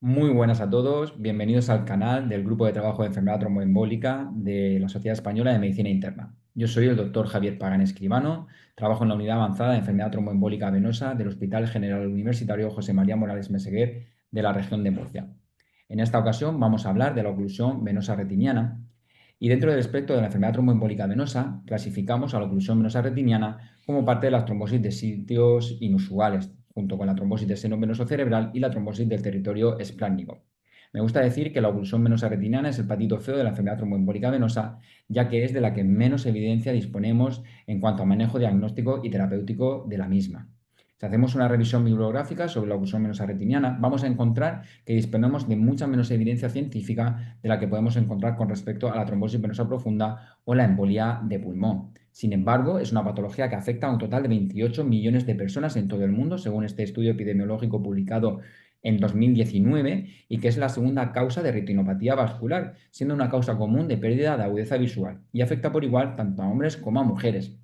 Muy buenas a todos, bienvenidos al canal del Grupo de Trabajo de Enfermedad Tromboembólica de la Sociedad Española de Medicina Interna. Yo soy el doctor Javier Pagán Escribano, trabajo en la Unidad Avanzada de Enfermedad Tromboembólica Venosa del Hospital General Universitario José María Morales Meseguer de la región de Murcia. En esta ocasión vamos a hablar de la oclusión venosa retiniana y dentro del espectro de la enfermedad tromboembólica venosa clasificamos a la oclusión venosa retiniana como parte de las trombosis de sitios inusuales, junto con la trombosis del seno venoso cerebral y la trombosis del territorio esplácnico. Me gusta decir que la oclusión venosa retiniana es el patito feo de la enfermedad tromboembólica venosa, ya que es de la que menos evidencia disponemos en cuanto a manejo diagnóstico y terapéutico de la misma. Si hacemos una revisión bibliográfica sobre la oclusión venosa retiniana, vamos a encontrar que disponemos de mucha menos evidencia científica de la que podemos encontrar con respecto a la trombosis venosa profunda o la embolia de pulmón. Sin embargo, es una patología que afecta a un total de 28 millones de personas en todo el mundo, según este estudio epidemiológico publicado en 2019, y que es la segunda causa de retinopatía vascular, siendo una causa común de pérdida de agudeza visual, y afecta por igual tanto a hombres como a mujeres.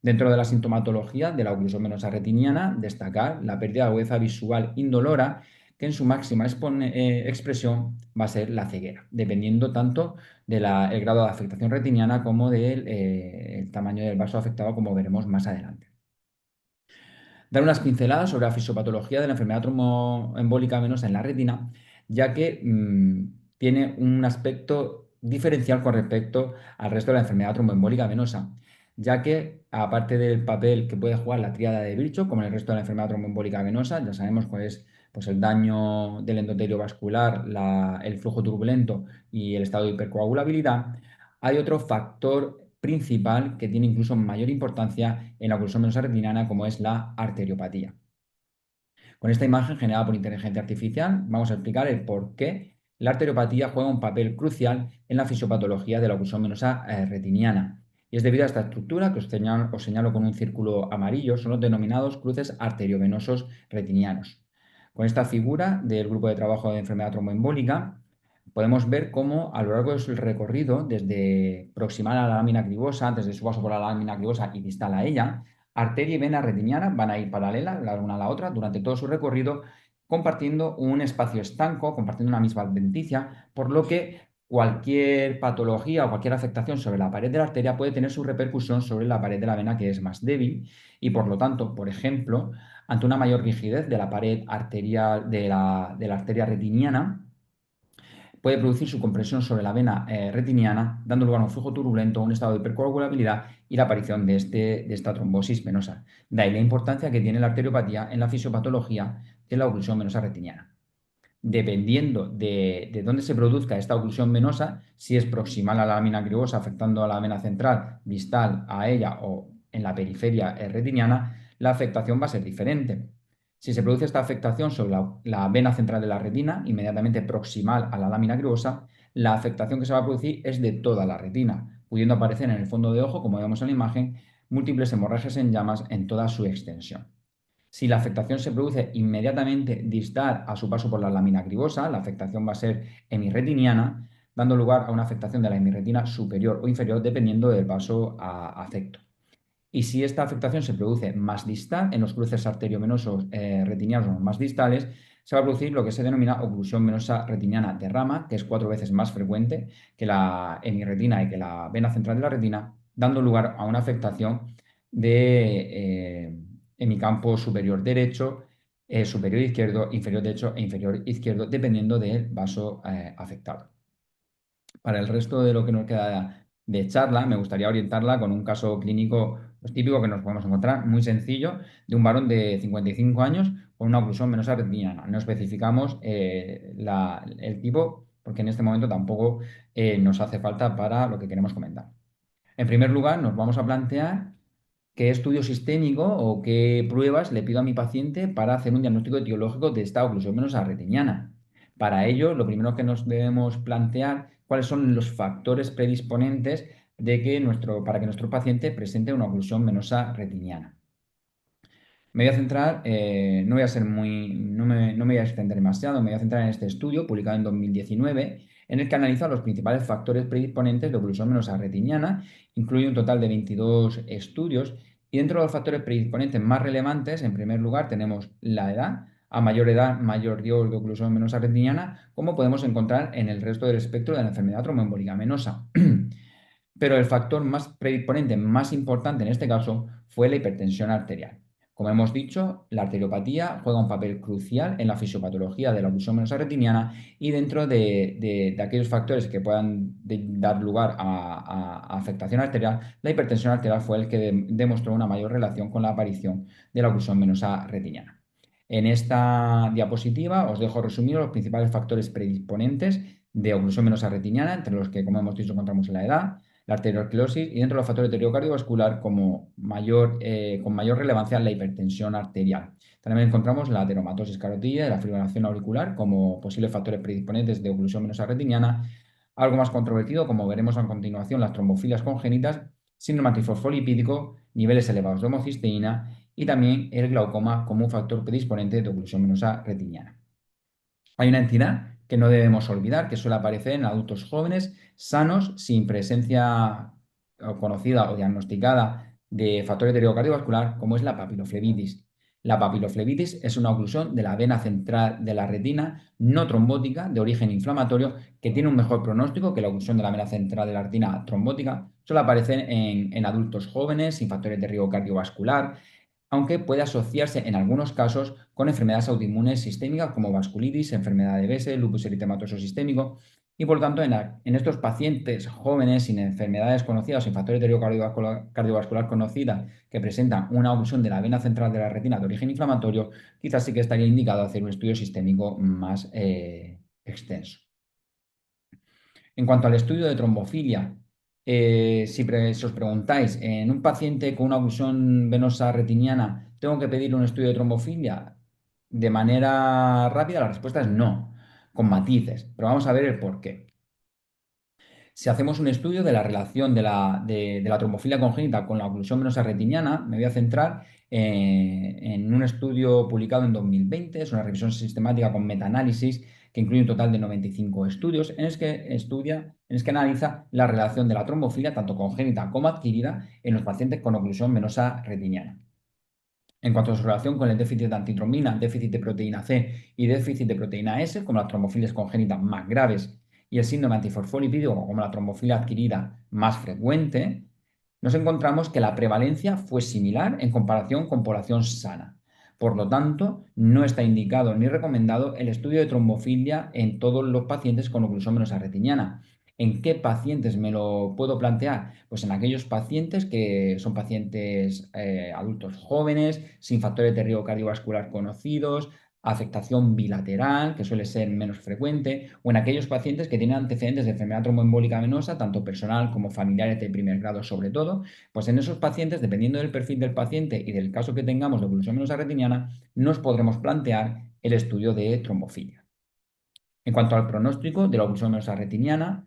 Dentro de la sintomatología de la oclusión venosa retiniana, destacar la pérdida de agudeza visual indolora, que en su máxima expresión va a ser la ceguera, dependiendo tanto del grado de afectación retiniana como del el tamaño del vaso afectado, como veremos más adelante. Dar unas pinceladas sobre la fisiopatología de la enfermedad tromboembólica venosa en la retina, ya que tiene un aspecto diferencial con respecto al resto de la enfermedad tromboembólica venosa, ya que aparte del papel que puede jugar la tríada de Virchow, como en el resto de la enfermedad tromboembólica venosa, ya sabemos cuál es pues, el daño del endotelio vascular, el flujo turbulento y el estado de hipercoagulabilidad, hay otro factor principal que tiene incluso mayor importancia en la oclusión venosa retiniana, como es la arteriopatía. Con esta imagen generada por inteligencia artificial, vamos a explicar el por qué la arteriopatía juega un papel crucial en la fisiopatología de la oclusión venosa retiniana. Y es debido a esta estructura que os señalo con un círculo amarillo, son los denominados cruces arteriovenosos retinianos. Con esta figura del grupo de trabajo de enfermedad tromboembólica, podemos ver cómo a lo largo de su recorrido, desde proximal a la lámina cribosa, antes de su paso por la lámina cribosa y distal a ella, arteria y vena retiniana van a ir paralelas la una a la otra durante todo su recorrido, compartiendo un espacio estanco, compartiendo una misma adventicia, por lo que cualquier patología o cualquier afectación sobre la pared de la arteria puede tener su repercusión sobre la pared de la vena, que es más débil, y por lo tanto, por ejemplo, ante una mayor rigidez de la pared arterial de la arteria retiniana, puede producir su compresión sobre la vena retiniana, dando lugar a un flujo turbulento, un estado de hipercoagulabilidad y la aparición de esta trombosis venosa. De ahí la importancia que tiene la arteriopatía en la fisiopatología de la oclusión venosa retiniana. Dependiendo de dónde se produzca esta oclusión venosa, si es proximal a la lámina cribosa afectando a la vena central, distal a ella o en la periferia retiniana, la afectación va a ser diferente. Si se produce esta afectación sobre la vena central de la retina, inmediatamente proximal a la lámina cribosa, la afectación que se va a producir es de toda la retina, pudiendo aparecer en el fondo de ojo, como vemos en la imagen, múltiples hemorragias en llamas en toda su extensión. Si la afectación se produce inmediatamente distal a su paso por la lámina cribosa, la afectación va a ser hemirretiniana, dando lugar a una afectación de la hemirretina superior o inferior dependiendo del vaso afecto. Y si esta afectación se produce más distal, en los cruces arteriovenosos retinianos más distales, se va a producir lo que se denomina oclusión venosa retiniana de rama, que es 4 veces más frecuente que la hemirretina y que la vena central de la retina, dando lugar a una afectación de hemicampo superior derecho, superior izquierdo, inferior derecho e inferior izquierdo, dependiendo del vaso afectado. Para el resto de lo que nos queda de charla, me gustaría orientarla con un caso clínico pues, típico que nos podemos encontrar, muy sencillo, de un varón de 55 años con una oclusión venosa retiniana. No especificamos el tipo porque en este momento tampoco nos hace falta para lo que queremos comentar. En primer lugar, nos vamos a plantear qué estudio sistémico o qué pruebas le pido a mi paciente para hacer un diagnóstico etiológico de esta oclusión venosa retiniana. Para ello, lo primero que nos debemos plantear cuáles son los factores predisponentes para que nuestro paciente presente una oclusión venosa retiniana. Me voy a centrar, no me voy a extender demasiado, me voy a centrar en este estudio publicado en 2019, en el que analiza los principales factores predisponentes de oclusión venosa retiniana, incluye un total de 22 estudios, y dentro de los factores predisponentes más relevantes, en primer lugar, tenemos la edad, A mayor edad, mayor riesgo de oclusión venosa retiniana, como podemos encontrar en el resto del espectro de la enfermedad tromboembólica venosa. Pero el factor más predisponente, más importante en este caso, fue la hipertensión arterial. Como hemos dicho, la arteriopatía juega un papel crucial en la fisiopatología de la oclusión venosa retiniana y dentro de aquellos factores que puedan dar lugar a afectación arterial, la hipertensión arterial fue el que demostró una mayor relación con la aparición de la oclusión venosa retiniana. En esta diapositiva os dejo resumidos los principales factores predisponentes de oclusión venosa retiniana, entre los que, como hemos dicho, encontramos la edad, la arteriosclerosis y dentro de los factores de deterioro cardiovascular con mayor relevancia la hipertensión arterial. También encontramos la ateromatosis carotídea y la fibrilación auricular como posibles factores predisponentes de oclusión venosa retiniana. Algo más controvertido, como veremos a continuación, las trombofilias congénitas, síndrome antifosfolipídico, niveles elevados de homocisteína y también el glaucoma como un factor predisponente de oclusión venosa retiniana. Hay una entidad que no debemos olvidar, que suele aparecer en adultos jóvenes, sanos, sin presencia conocida o diagnosticada de factor de deterioro cardiovascular, como es la papiloflebitis. La papiloflebitis es una oclusión de la vena central de la retina no trombótica de origen inflamatorio que tiene un mejor pronóstico que la oclusión de la vena central de la retina trombótica. Suele aparecer en adultos jóvenes sin factores de riesgo cardiovascular, aunque puede asociarse en algunos casos con enfermedades autoinmunes sistémicas como vasculitis, enfermedad de Bessel, lupus eritematoso sistémico, y por lo tanto en estos pacientes jóvenes sin enfermedades conocidas, sin factores de riesgo cardiovascular conocida que presentan una oclusión de la vena central de la retina de origen inflamatorio, quizás sí que estaría indicado hacer un estudio sistémico más extenso. En cuanto al estudio de trombofilia, si os preguntáis, en un paciente con una oclusión venosa retiniana, ¿tengo que pedir un estudio de trombofilia? De manera rápida, la respuesta es no, con matices, pero vamos a ver el por qué. Si hacemos un estudio de la relación de la trombofilia congénita con la oclusión venosa retiniana, me voy a centrar en un estudio publicado en 2020, es una revisión sistemática con metaanálisis que incluye un total de 95 estudios, en el que analiza la relación de la trombofilia, tanto congénita como adquirida, en los pacientes con oclusión venosa retiniana. En cuanto a su relación con el déficit de antitrombina, déficit de proteína C y déficit de proteína S, como las trombofilias congénitas más graves y el síndrome antifosfolipídico, como la trombofilia adquirida más frecuente, nos encontramos que la prevalencia fue similar en comparación con población sana. Por lo tanto, no está indicado ni recomendado el estudio de trombofilia en todos los pacientes con oclusión venosa retiniana. ¿En qué pacientes me lo puedo plantear? Pues en aquellos pacientes que son pacientes adultos jóvenes, sin factores de riesgo cardiovascular conocidos, afectación bilateral, que suele ser menos frecuente, o en aquellos pacientes que tienen antecedentes de enfermedad tromboembólica venosa, tanto personal como familiares de primer grado sobre todo, pues en esos pacientes, dependiendo del perfil del paciente y del caso que tengamos de oclusión venosa retiniana, nos podremos plantear el estudio de trombofilia. En cuanto al pronóstico de la oclusión venosa retiniana,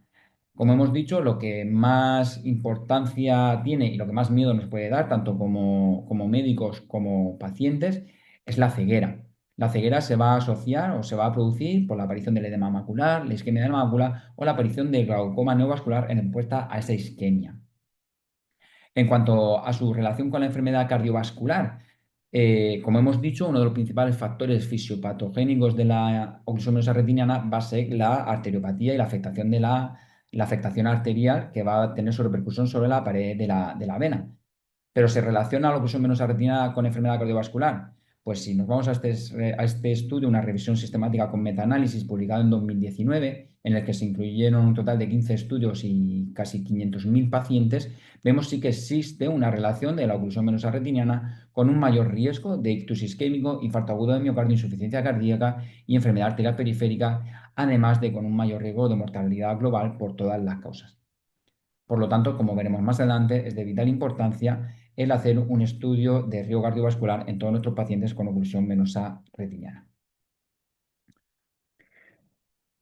como hemos dicho, lo que más importancia tiene y lo que más miedo nos puede dar, tanto como médicos como pacientes, es la ceguera. La ceguera se va a asociar o se va a producir por la aparición del edema macular, la isquemia de la mácula o la aparición del glaucoma neovascular en respuesta a esa isquemia. En cuanto a su relación con la enfermedad cardiovascular, como hemos dicho, uno de los principales factores fisiopatogénicos de la oclusión venosa retiniana va a ser la arteriopatía y la afectación la afectación arterial que va a tener su repercusión sobre la pared de la vena. Pero ¿se relaciona la oclusión venosa retiniana con enfermedad cardiovascular? Pues si nos vamos a este estudio, una revisión sistemática con metaanálisis publicado en 2019, en el que se incluyeron un total de 15 estudios y casi 500.000 pacientes, vemos sí que existe una relación de la oclusión venosa retiniana con un mayor riesgo de ictus isquémico, infarto agudo de miocardio, insuficiencia cardíaca y enfermedad arterial periférica, además de con un mayor riesgo de mortalidad global por todas las causas. Por lo tanto, como veremos más adelante, es de vital importancia el hacer un estudio de riesgo cardiovascular en todos nuestros pacientes con oclusión venosa retiniana.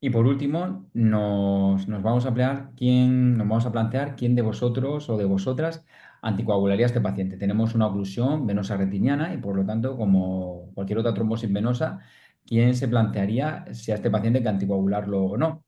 Y por último, nos vamos a plantear quién de vosotros o de vosotras anticoagularía a este paciente. Tenemos una oclusión venosa retiniana y por lo tanto, como cualquier otra trombosis venosa, ¿quién se plantearía si a este paciente hay que anticoagularlo o no?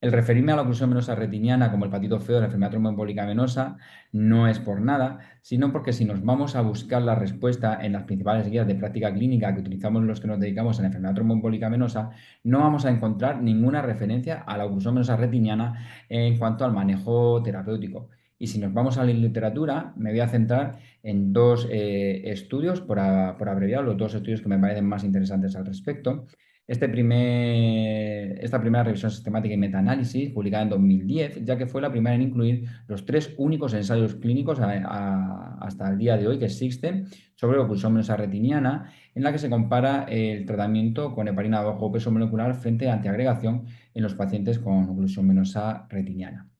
El referirme a la oclusión venosa retiniana como el patito feo de la enfermedad tromboembólica venosa no es por nada, sino porque si nos vamos a buscar la respuesta en las principales guías de práctica clínica que utilizamos los que nos dedicamos a la enfermedad tromboembólica venosa, no vamos a encontrar ninguna referencia a la oclusión venosa retiniana en cuanto al manejo terapéutico. Y si nos vamos a la literatura, me voy a centrar en dos estudios, por abreviar, los dos estudios que me parecen más interesantes al respecto. Esta primera revisión sistemática y metaanálisis, publicada en 2010, ya que fue la primera en incluir los tres únicos ensayos clínicos hasta el día de hoy que existen sobre oclusión venosa retiniana, en la que se compara el tratamiento con heparina de bajo peso molecular frente a antiagregación en los pacientes con oclusión venosa retiniana.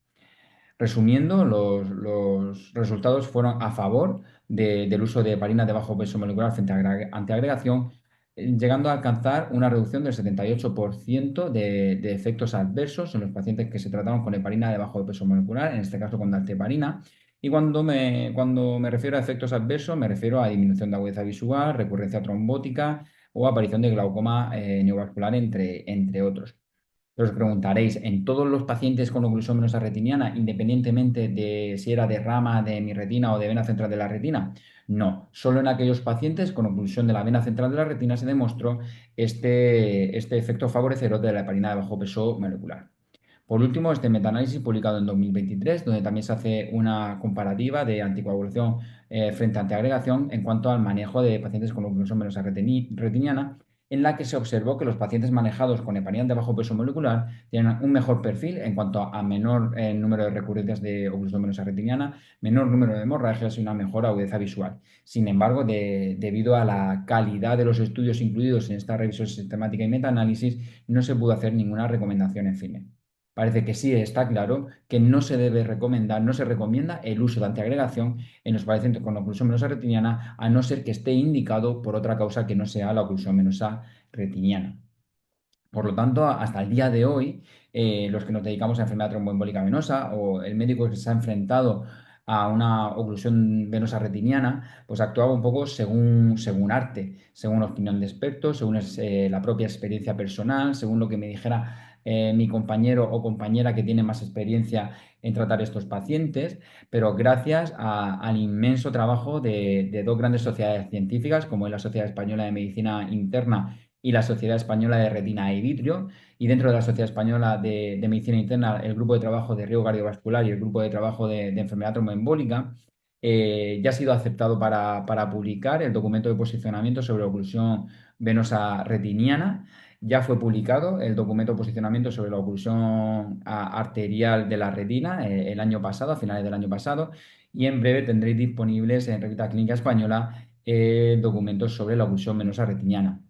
Resumiendo, los resultados fueron a favor del uso de heparina de bajo peso molecular frente a antiagregación, llegando a alcanzar una reducción del 78% de efectos adversos en los pacientes que se trataron con heparina de bajo peso molecular, en este caso con dalteparina. Y cuando me refiero a efectos adversos, me refiero a disminución de agudeza visual, recurrencia trombótica o aparición de glaucoma neovascular, entre otros. Pero os preguntaréis, ¿en todos los pacientes con oclusión venosa retiniana, independientemente de si era de rama de mi retina o de vena central de la retina? No, solo en aquellos pacientes con oclusión de la vena central de la retina se demostró este efecto favorecedor de la heparina de bajo peso molecular. Por último, este metaanálisis publicado en 2023, donde también se hace una comparativa de anticoagulación frente a antiagregación en cuanto al manejo de pacientes con oclusión venosa retiniana, en la que se observó que los pacientes manejados con heparina de bajo peso molecular tienen un mejor perfil en cuanto a menor número de recurrencias de oclusión venosa retiniana, menor número de hemorragias y una mejor agudeza visual. Sin embargo, debido a la calidad de los estudios incluidos en esta revisión sistemática y metaanálisis, no se pudo hacer ninguna recomendación en fin. Parece que sí está claro que no se debe recomendar, no se recomienda el uso de antiagregación en los pacientes con oclusión venosa retiniana, a no ser que esté indicado por otra causa que no sea la oclusión venosa retiniana. Por lo tanto, hasta el día de hoy, los que nos dedicamos a enfermedad tromboembólica venosa o el médico que se ha enfrentado a una oclusión venosa retiniana, pues actuaba un poco según arte, según opinión de expertos, según la propia experiencia personal, según lo que me dijera mi compañero o compañera que tiene más experiencia en tratar estos pacientes, pero gracias al inmenso trabajo de dos grandes sociedades científicas, como es la Sociedad Española de Medicina Interna y la Sociedad Española de Retina y Vitrio, y dentro de la Sociedad Española de Medicina Interna, el grupo de trabajo de riesgo cardiovascular y el grupo de trabajo de enfermedad tromboembólica, ya ha sido aceptado para publicar el documento de posicionamiento sobre oclusión venosa retiniana. Ya fue publicado el documento de posicionamiento sobre la oclusión arterial de la retina el año pasado, a finales del año pasado, y en breve tendréis disponibles en Revista Clínica Española documentos sobre la oclusión venosa retiniana.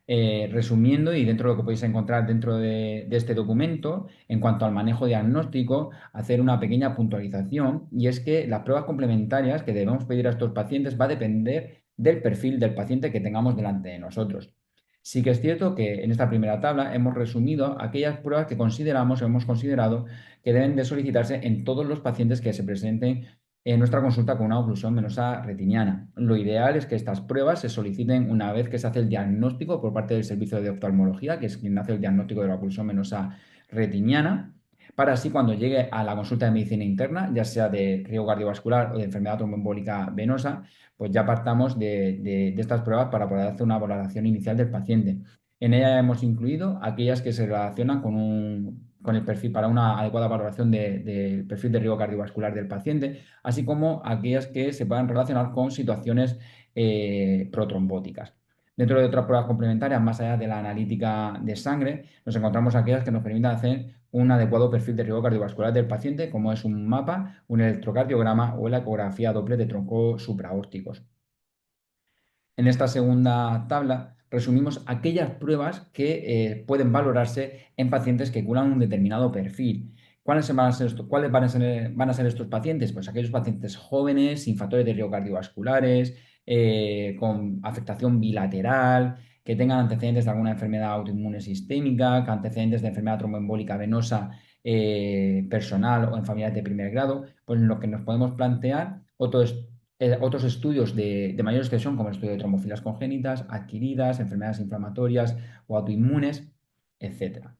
Resumiendo, y dentro de lo que podéis encontrar dentro de este documento, en cuanto al manejo diagnóstico, hacer una pequeña puntualización, y es que las pruebas complementarias que debemos pedir a estos pacientes va a depender del perfil del paciente que tengamos delante de nosotros. Sí que es cierto que en esta primera tabla hemos resumido aquellas pruebas que consideramos o hemos considerado que deben de solicitarse en todos los pacientes que se presenten en nuestra consulta con una oclusión venosa retiniana. Lo ideal es que estas pruebas se soliciten una vez que se hace el diagnóstico por parte del servicio de oftalmología, que es quien hace el diagnóstico de la oclusión venosa retiniana, para así cuando llegue a la consulta de medicina interna, ya sea de riesgo cardiovascular o de enfermedad tromboembólica venosa, pues ya partamos de estas pruebas para poder hacer una valoración inicial del paciente. En ella hemos incluido aquellas que se relacionan con el perfil para una adecuada valoración del perfil de riesgo cardiovascular del paciente, así como aquellas que se puedan relacionar con situaciones protrombóticas. Dentro de otras pruebas complementarias, más allá de la analítica de sangre, nos encontramos aquellas que nos permitan hacer un adecuado perfil de riesgo cardiovascular del paciente, como es un mapa, un electrocardiograma o la ecografía Doppler de troncos supraórticos. En esta segunda tabla resumimos aquellas pruebas que pueden valorarse en pacientes que curan un determinado perfil. ¿Cuáles van a ser estos pacientes? Pues aquellos pacientes jóvenes, sin factores de riesgo cardiovasculares, con afectación bilateral, que tengan antecedentes de alguna enfermedad autoinmune sistémica, que antecedentes de enfermedad tromboembólica venosa personal o en familiares de primer grado, pues en lo que nos podemos plantear otros estudios de mayor extensión, como el estudio de trombofilas congénitas, adquiridas, enfermedades inflamatorias o autoinmunes, etcétera.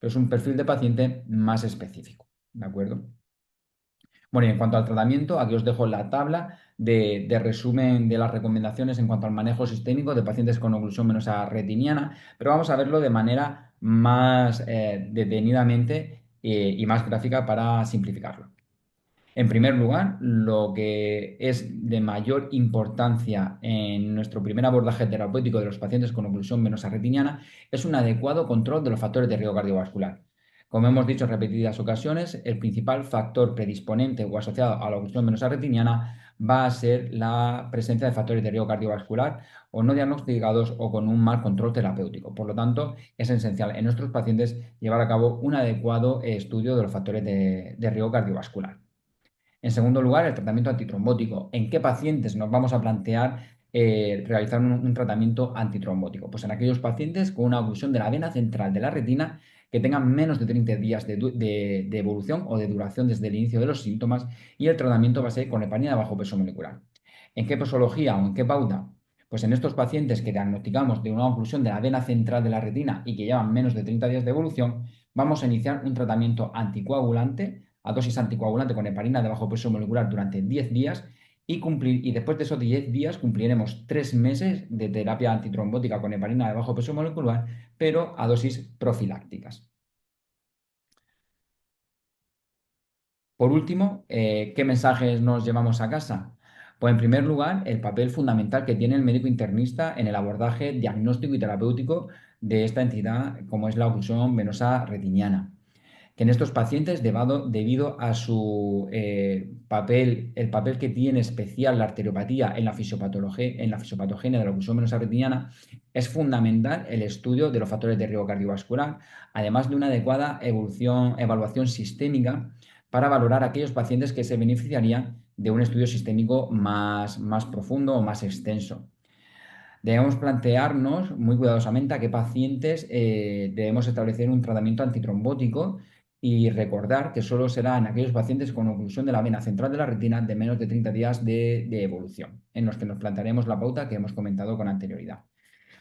pero es un perfil de paciente más específico, ¿de acuerdo? Bueno, y en cuanto al tratamiento, aquí os dejo la tabla de resumen de las recomendaciones en cuanto al manejo sistémico de pacientes con oclusión venosa retiniana, pero vamos a verlo de manera más detenidamente y más gráfica para simplificarlo. En primer lugar, lo que es de mayor importancia en nuestro primer abordaje terapéutico de los pacientes con oclusión venosa retiniana es un adecuado control de los factores de riesgo cardiovascular. Como hemos dicho en repetidas ocasiones, el principal factor predisponente o asociado a la oclusión venosa retiniana va a ser la presencia de factores de riesgo cardiovascular o no diagnosticados o con un mal control terapéutico. Por lo tanto, es esencial en nuestros pacientes llevar a cabo un adecuado estudio de los factores de riesgo cardiovascular. En segundo lugar, el tratamiento antitrombótico. ¿En qué pacientes nos vamos a plantear realizar un tratamiento antitrombótico? Pues en aquellos pacientes con una oclusión de la vena central de la retina que tengan menos de 30 días de evolución o de duración desde el inicio de los síntomas, y el tratamiento va a ser con heparina de bajo peso molecular. ¿En qué posología o en qué pauta? Pues en estos pacientes que diagnosticamos de una oclusión de la vena central de la retina y que llevan menos de 30 días de evolución, vamos a iniciar un tratamiento anticoagulante a dosis anticoagulante con heparina de bajo peso molecular durante 10 días y después de esos 10 días cumpliremos 3 meses de terapia antitrombótica con heparina de bajo peso molecular, pero a dosis profilácticas. Por último, ¿qué mensajes nos llevamos a casa? Pues en primer lugar, el papel fundamental que tiene el médico internista en el abordaje diagnóstico y terapéutico de esta entidad como es la oclusión venosa retiniana, que en estos pacientes, debido a su papel, el papel que tiene especial la arteriopatía en la fisiopatogenia de la oclusión venosa retiniana, es fundamental el estudio de los factores de riesgo cardiovascular, además de una adecuada evaluación sistémica para valorar aquellos pacientes que se beneficiarían de un estudio sistémico más profundo o más extenso. Debemos plantearnos muy cuidadosamente a qué pacientes debemos establecer un tratamiento antitrombótico y recordar que solo será en aquellos pacientes con oclusión de la vena central de la retina de menos de 30 días de evolución, en los que nos plantearemos la pauta que hemos comentado con anterioridad.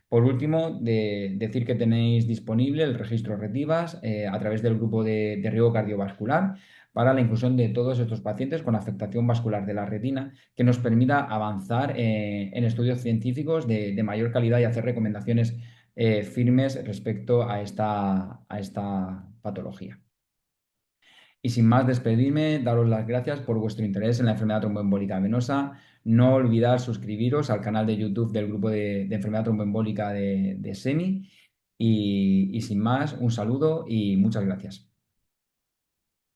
Por último, decir que tenéis disponible el registro Retivas a través del grupo de riesgo cardiovascular para la inclusión de todos estos pacientes con afectación vascular de la retina, que nos permita avanzar en estudios científicos de mayor calidad y hacer recomendaciones firmes respecto a esta patología. Y sin más despedirme, daros las gracias por vuestro interés en la enfermedad tromboembólica venosa. No olvidar suscribiros al canal de YouTube del grupo de enfermedad tromboembólica de SEMI. Y sin más, un saludo y muchas gracias.